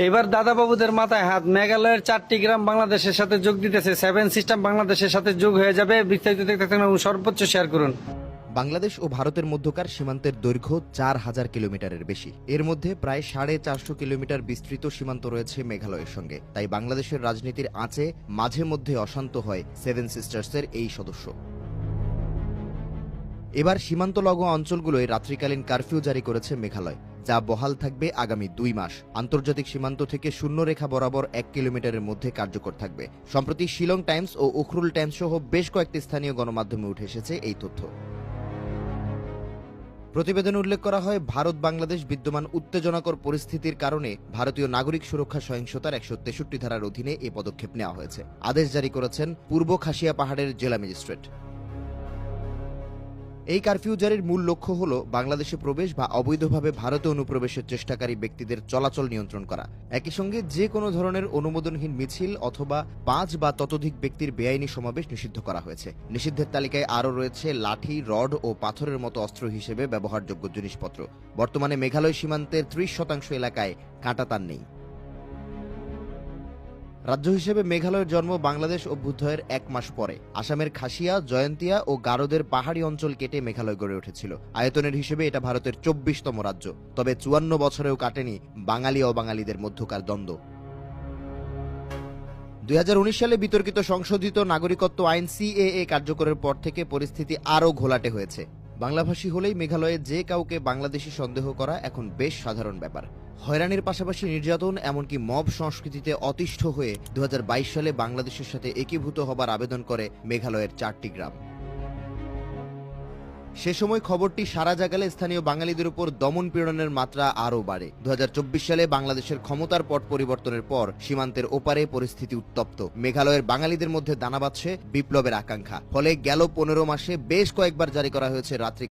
এবার দাদাবাবুদের মাথায় হাত। মেঘালয়ের 4টি গ্রাম বাংলাদেশের সাথে যোগ দিতেছে। 7 সিস্টেম বাংলাদেশের সাথে যোগ হয়ে যাবে। বিস্তারিত দেখতে থাকুন এবং সর্বোচ্চ শেয়ার করুন। বাংলাদেশ ও ভারতের মধ্যকার সীমান্তের দৈর্ঘ্য 4000 কিলোমিটারের বেশি। এর মধ্যে প্রায় 450 কিলোমিটার বিস্তৃত সীমান্ত রয়েছে মেঘালয়ের সঙ্গে। তাই বাংলাদেশের রাজনীতির আঁচে মাঝে মধ্যে অশান্ত হয় সেভেন সিস্টার্সের এই সদস্য। এবার সীমান্ত লগোয়া অঞ্চলগুলোয় রাত্রিকালীন কারফিউ জারি করেছে মেঘালয়, যা বহাল থাকবে আগামী 2 মাস। আন্তর্জাতিক সীমান্ত থেকে শূন্যরেখা বরাবর 1 কিলোমিটারের মধ্যে কার্যকর থাকবে। সম্প্রতি শিলং টাইমস ও উখরুল টাইমস সহ বেশ কয়েকটি স্থানীয় গণমাধ্যমে উঠে এসেছে এই তথ্য। প্রতিবেদনে উল্লেখ করা হয়, ভারত বাংলাদেশ বিদ্যমান উত্তেজনাকর পরিস্থিতির কারণে ভারতীয় নাগরিক সুরক্ষা সহিংসতার 163 ধারার অধীনে এ পদক্ষেপ নেওয়া হয়েছে। আদেশ জারি করেছেন পূর্ব খাসিয়া পাহাড়ের জেলা ম্যাজিস্ট্রেট। এই কারফিউ জারির মূল লক্ষ্য হল বাংলাদেশে প্রবেশ বা অবৈধভাবে ভারতে অনুপ্রবেশের চেষ্টাকারী ব্যক্তিদের চলাচল নিয়ন্ত্রণ করা। একই সঙ্গে যে কোনো ধরনের অনুমোদনহীন মিছিল অথবা 5 বা ততোধিক ব্যক্তির বেআইনি সমাবেশ নিষিদ্ধ করা হয়েছে। নিষিদ্ধের তালিকায় আরও রয়েছে লাঠি, রড ও পাথরের মতো অস্ত্র হিসেবে ব্যবহারযোগ্য জিনিসপত্র। বর্তমানে মেঘালয় সীমান্তের 30% এলাকায় কাঁটাতার নেই। রাজ্য হিসেবে মেঘালয়ের জন্ম বাংলাদেশ অভ্যুদয়ের 1 মাস পরে। আসামের খাসিয়া, জয়ন্তিয়া ও গারোদের পাহাড়ি অঞ্চল কেটে মেঘালয় গড়ে উঠেছিল। আয়তনের হিসেবে এটা ভারতের 24তম রাজ্য। তবে 54 বছরেও কাটেনি বাঙালি অবাঙালিদের মধ্যকার দ্বন্দ্ব। 2019 সালে বিতর্কিত সংশোধিত নাগরিকত্ব আইন সিএএ কার্যকরের পর থেকে পরিস্থিতি আরও ঘোলাটে হয়েছে। বাংলাভাষী হলেই মেঘালয়ে যে কাউকে বাংলাদেশি সন্দেহ করা এখন বেশ সাধারণ ব্যাপার। হয়রানির পাশাপাশি নির্যাতন, এমনকি মব সংস্কৃতিতে অতিষ্ঠ হয়ে 2022 সালে বাংলাদেশের সাথে একীভূত হবার আবেদন করে মেঘালয়ের 4টি গ্রাম। সে সময় খবরটি সারা জাগালে স্থানীয় বাঙালিদের উপর দমন পীড়নের মাত্রা আরও বাড়ে। 2024 সালে বাংলাদেশের ক্ষমতার পট পরিবর্তনের পর সীমান্তের ওপারে পরিস্থিতি উত্তপ্ত। মেঘালয়ের বাঙালিদের মধ্যে দানা বাঁধছে বিপ্লবের আকাঙ্ক্ষা। ফলে গেল 15 মাসে বেশ কয়েকবার জারি করা হয়েছে রাত্রি